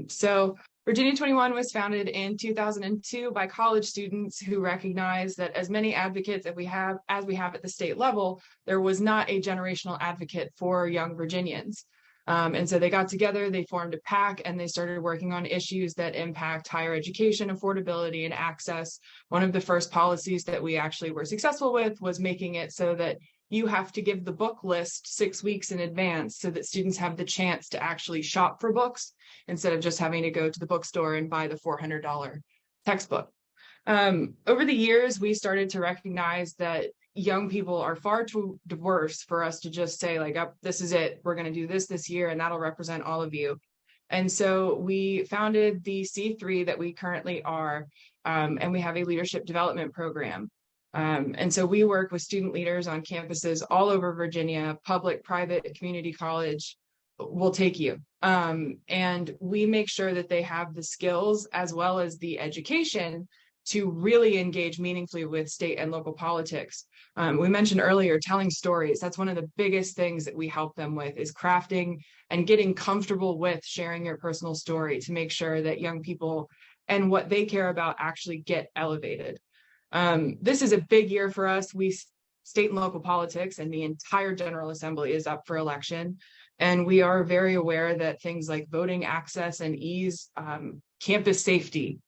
So Virginia 21 was founded in 2002 by college students who recognized that as many advocates as we have at the state level, there was not a generational advocate for young Virginians. And so they got together, they formed a PAC, and they started working on issues that impact higher education, affordability, and access. One of the first policies that we actually were successful with was making it so that you have to give the book list 6 weeks in advance so that students have the chance to actually shop for books instead of just having to go to the bookstore and buy the $400 textbook. Over the years, we started to recognize that young people are far too diverse for us to just say like, oh, this is it, we're going to do this year, and that'll represent all of you. And so we founded the C3 that we currently are, and we have a leadership development program. And so we work with student leaders on campuses all over Virginia, public, private, community college, will take you. And we make sure that they have the skills as well as the education to really engage meaningfully with state and local politics. We mentioned earlier, telling stories. That's one of the biggest things that we help them with, is crafting and getting comfortable with sharing your personal story to make sure that young people and what they care about actually get elevated. This is a big year for us. State and local politics and the entire General Assembly is up for election. And we are very aware that things like voting access and ease, campus safety,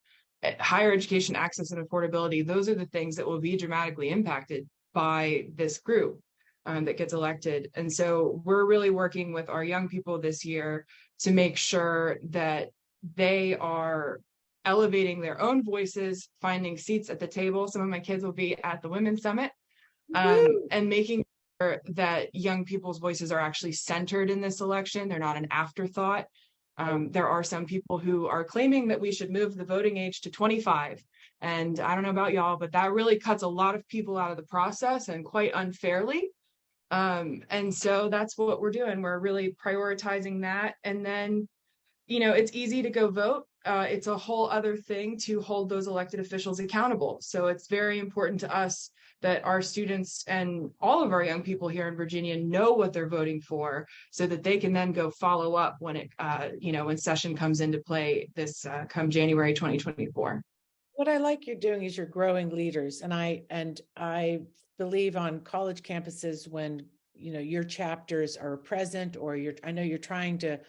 higher education access and affordability, those are the things that will be dramatically impacted by this group that gets elected. And so we're really working with our young people this year to make sure that they are elevating their own voices, finding seats at the table. Some of my kids will be at the Women's Summit and making sure that young people's voices are actually centered in this election. They're not an afterthought. There are some people who are claiming that we should move the voting age to 25. And I don't know about y'all, but that really cuts a lot of people out of the process, and quite unfairly. And so that's what we're doing. We're really prioritizing that. And then, it's easy to go vote. It's a whole other thing to hold those elected officials accountable. So it's very important to us that our students and all of our young people here in Virginia know what they're voting for, so that they can then go follow up when when session comes into play this come January 2024. What I like you're doing is you're growing leaders, and I believe on college campuses when your chapters are present, or I know you're trying to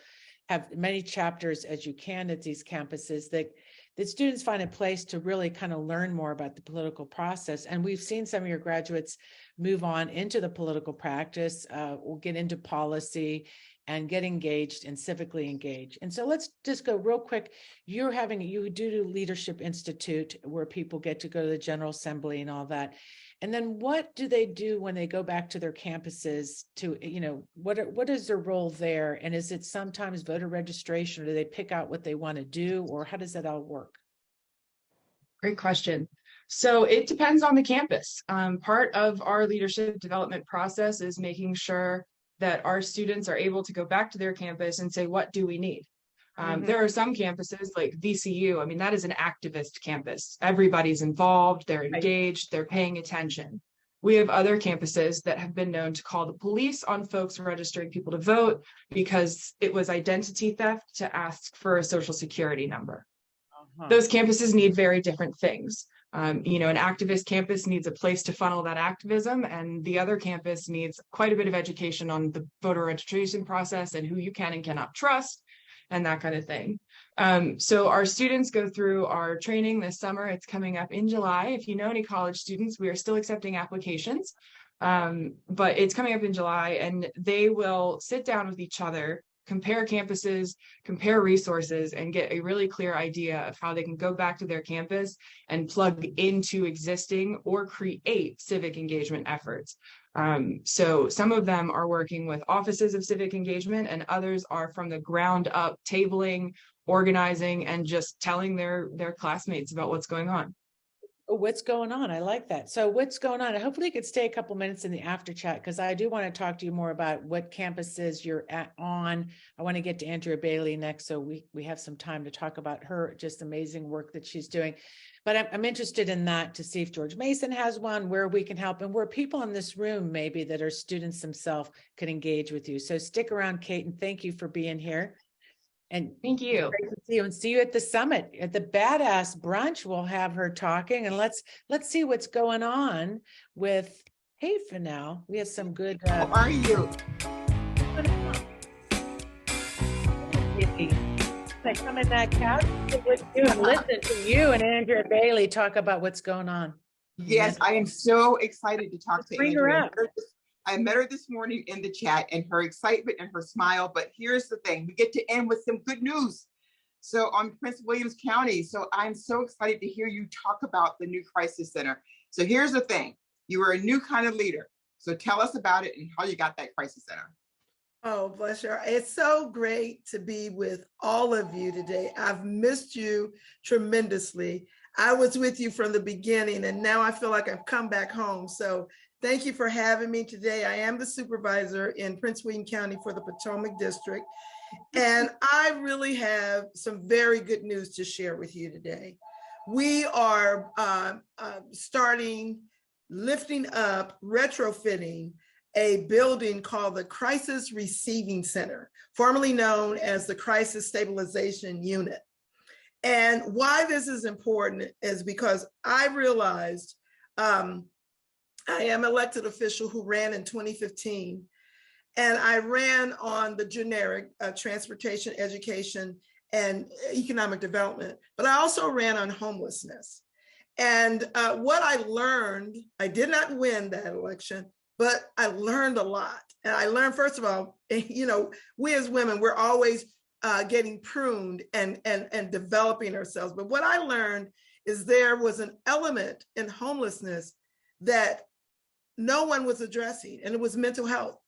have many chapters as you can at these campuses, that students find a place to really kind of learn more about the political process. And we've seen some of your graduates move on into the political practice, or get into policy and get engaged and civically engaged. And so let's just go real quick. You do Leadership Institute, where people get to go to the General Assembly and all that. And then what do they do when they go back to their campuses to, what is their role there? And is it sometimes voter registration, or do they pick out what they want to do, or how does that all work? Great question. So it depends on the campus. Part of our leadership development process is making sure that our students are able to go back to their campus and say, what do we need? There are some campuses like VCU. I mean, that is an activist campus. Everybody's involved, they're engaged, they're paying attention. We have other campuses that have been known to call the police on folks registering people to vote because it was identity theft to ask for a social security number. Those campuses need very different things. An activist campus needs a place to funnel that activism, and the other campus needs quite a bit of education on the voter registration process and who you can and cannot trust, and that kind of thing. So our students go through our training this summer. It's coming up in July. If you know any college students, we are still accepting applications, but it's coming up in July, and they will sit down with each other, compare campuses, compare resources, and get a really clear idea of how they can go back to their campus and plug into existing or create civic engagement efforts. So some of them are working with offices of civic engagement, and others are from the ground up tabling, organizing, and just telling their classmates about what's going on. What's going on? I like that. So what's going on? Hopefully you could stay a couple minutes in the after chat, because I do want to talk to you more about what campuses you're on. I want to get to Andrea Bailey next, so we have some time to talk about her just amazing work that she's doing. But I'm interested in that, to see if George Mason has one, where we can help, and where people in this room maybe that are students themselves could engage with you. So stick around, Kate, and thank you for being here. And thank you. Great to see you, and see you at the summit at the Badass Brunch. We'll have her talking, and let's see what's going on with. Hey, for now, we have some good. How are you? Come in that couch and listen to you and Andrea Bailey talk about what's going on. Yes, I am so excited to talk to Bring Andrea. her up. I met her this morning in the chat, and her excitement and her smile. But here's the thing, we get to end with some good news. So on Prince William County. So I'm so excited to hear you talk about the new crisis center. So here's the thing, you are a new kind of leader. So tell us about it and how you got that crisis center. Oh, bless you. It's so great to be with all of you today. I've missed you tremendously. I was with you from the beginning, and now I feel like I've come back home. So thank you for having me today. I am the supervisor in Prince William County for the Potomac District, and I really have some very good news to share with you today. We are lifting up, retrofitting a building called the Crisis Receiving Center, formerly known as the Crisis Stabilization Unit. And why this is important is because I realized I am an elected official who ran in 2015, and I ran on the generic transportation, education, and economic development, but I also ran on homelessness. And what I learned, I did not win that election, but I learned a lot. And I learned, first of all, we as women, we're always getting pruned and developing ourselves. But what I learned is there was an element in homelessness that no one was addressing, and it was mental health.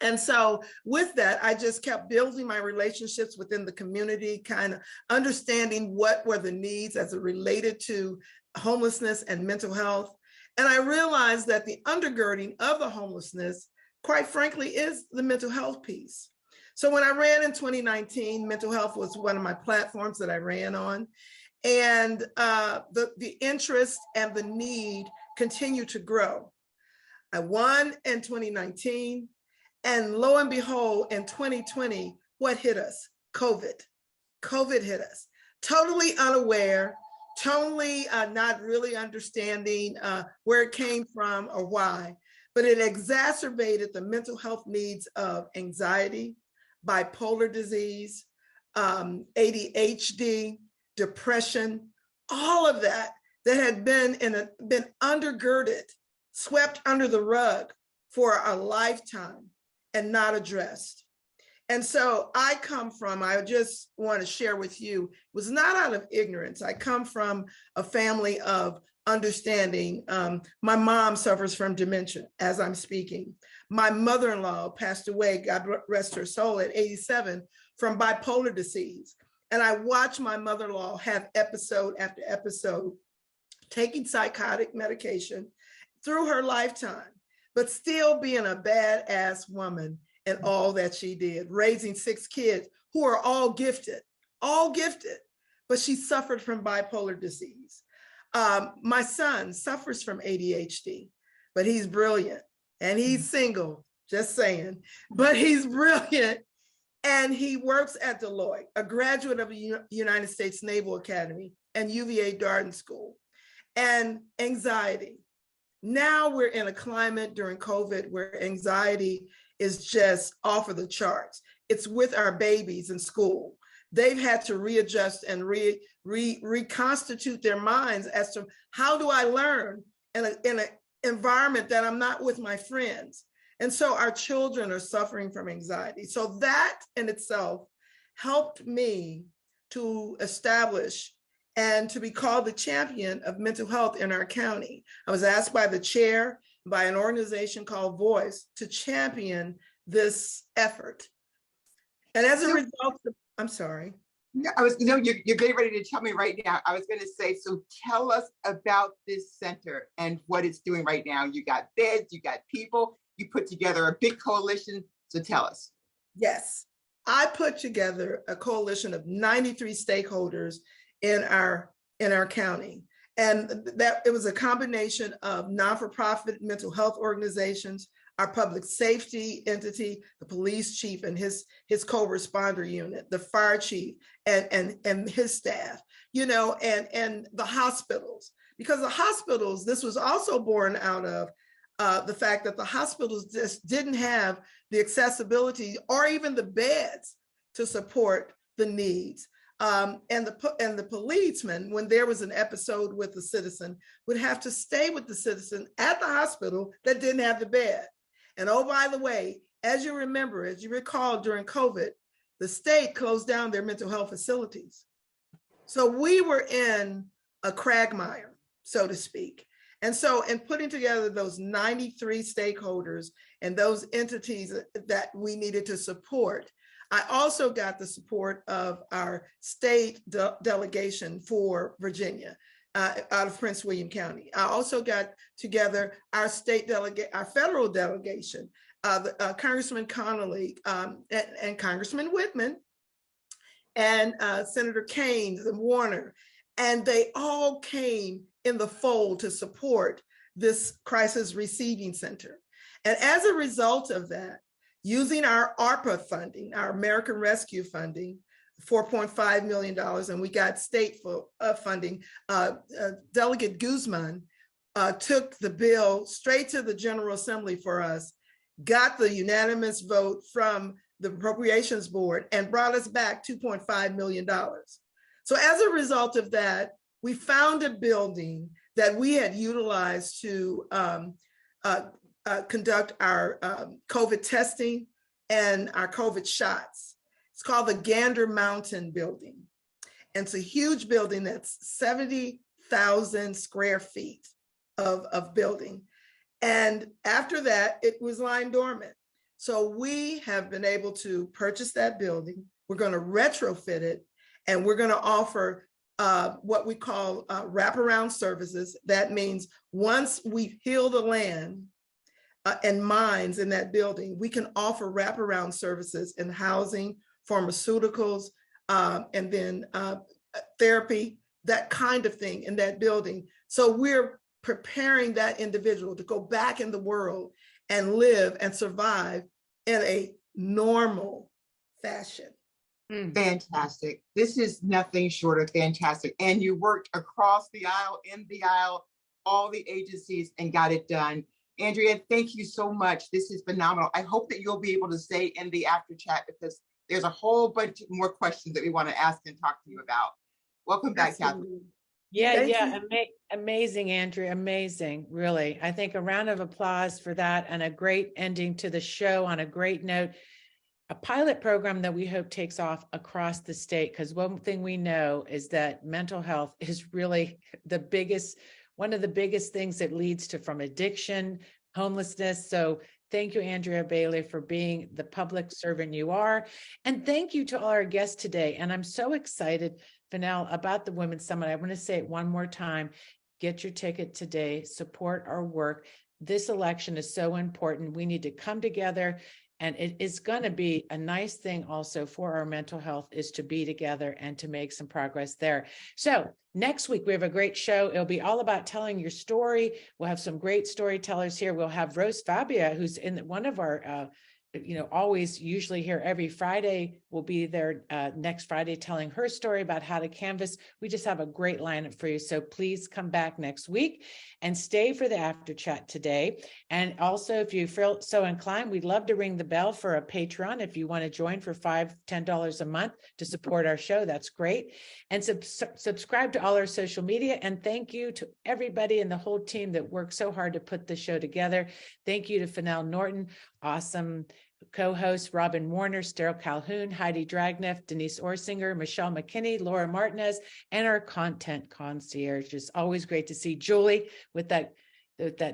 And so with that, I just kept building my relationships within the community, kind of understanding what were the needs as it related to homelessness and mental health. And I realized that the undergirding of the homelessness, quite frankly, is the mental health piece. So when I ran in 2019, mental health was one of my platforms that I ran on. And the interest and the need continued to grow. I won in 2019. And lo and behold, in 2020, what hit us? COVID. COVID hit us. Totally unaware, totally not really understanding where it came from or why, but it exacerbated the mental health needs of anxiety, bipolar disease, ADHD, depression, all of that had been undergirded, swept under the rug for a lifetime and not addressed. And so I just want to share with you, it was not out of ignorance. I come from a family of understanding. My mom suffers from dementia as I'm speaking. My mother-in-law passed away, God rest her soul, at 87 from bipolar disease. And I watched my mother-in-law have episode after episode, taking psychotic medication through her lifetime, but still being a badass woman in all that she did, raising 6 kids who are all gifted, but she suffered from bipolar disease. My son suffers from ADHD, but he's brilliant and he's single, just saying, but he's brilliant. And he works at Delegate, a graduate of the United States Naval Academy and UVA Darden School. And anxiety. Now we're in a climate during COVID where anxiety is just off of the charts. It's with our babies in school. They've had to readjust and reconstitute their minds as to how do I learn in an environment that I'm not with my friends. And so our children are suffering from anxiety. So that in itself helped me to establish and to be called the champion of mental health in our county. I was asked by the chair, by an organization called Voice, to champion this effort. And as a result, I'm sorry. No, you're getting ready to tell me right now. I was going to say, so tell us about this center and what it's doing right now. You got beds, you got people, you put together a big coalition. So tell us. Yes, I put together a coalition of 93 stakeholders in our county. And that it was a combination of non-for-profit mental health organizations, our public safety entity, the police chief and his co-responder unit, the fire chief and his staff, and the hospitals. Because the hospitals, this was also born out of the fact that the hospitals just didn't have the accessibility or even the beds to support the needs. And the policeman, when there was an episode with the citizen, would have to stay with the citizen at the hospital that didn't have the bed. And oh, by the way, as you recall, during COVID, the state closed down their mental health facilities. So we were in a quagmire, so to speak. And so in putting together those 93 stakeholders and those entities that we needed to support, I also got the support of our state delegation for Virginia out of Prince William County. I also got together our state delegate, our federal delegation, Congressman Connolly and Congressman Whitman and Senator Keynes and Warner. And they all came in the fold to support this crisis receiving center. And as a result of that, using our ARPA funding, our American Rescue funding, $4.5 million, and we got state funding. Delegate Guzman took the bill straight to the General Assembly for us, got the unanimous vote from the Appropriations Board, and brought us back $2.5 million. So as a result of that, we found a building that we had utilized to conduct our COVID testing and our COVID shots. It's called the Gander Mountain Building. And it's a huge building that's 70,000 square feet of building. And after that, it was lying dormant. So we have been able to purchase that building. We're going to retrofit it, and we're going to offer what we call wraparound services. That means once we heal the land and mines in that building, we can offer wraparound services in housing, pharmaceuticals, and then therapy, that kind of thing in that building. So we're preparing that individual to go back in the world and live and survive in a normal fashion. Fantastic. This is nothing short of fantastic. And you worked across the aisle, in the aisle, all the agencies, and got it done. Andrea, thank you so much. This is phenomenal. I hope that you'll be able to stay in the after chat, because there's a whole bunch more questions that we want to ask and talk to you about. Welcome back, Catherine. Yeah, amazing, Andrea, amazing, really. I think a round of applause for that, and a great ending to the show on a great note. A pilot program that we hope takes off across the state, because one thing we know is that mental health is really one of the biggest things that leads to from addiction, homelessness. So thank you, Andrea Bailey, for being the public servant you are. And thank you to all our guests today. And I'm so excited, Fennell, about the Women's Summit. I want to say it one more time. Get your ticket today. Support our work. This election is so important. We need to come together. And it is going to be a nice thing also for our mental health, is to be together and to make some progress there. So next week, we have a great show. It'll be all about telling your story. We'll have some great storytellers here. We'll have Rose Fabia, who's in one of our, always usually here every Friday. Will be there next Friday telling her story about how to canvas. We just have a great lineup for you. So please come back next week and stay for the after chat today. And also, if you feel so inclined, we'd love to ring the bell for a Patreon. If you want to join for $5, $10 a month to support our show, that's great. And subscribe to all our social media. And thank you to everybody and the whole team that worked so hard to put the show together. Thank you to Fennell Norton, awesome co-hosts Robin Warner, Sterile Calhoun, Heidi Dragneff, Denise Orsinger, Michelle McKinney, Laura Martinez, and our content concierge. It's always great to see Julie with that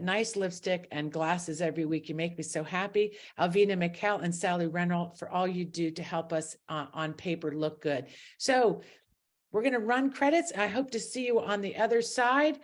nice lipstick and glasses every week. You make me so happy. Alvina McKell and Sally Reynolds for all you do to help us on paper look good. So we're going to run credits. I hope to see you on the other side.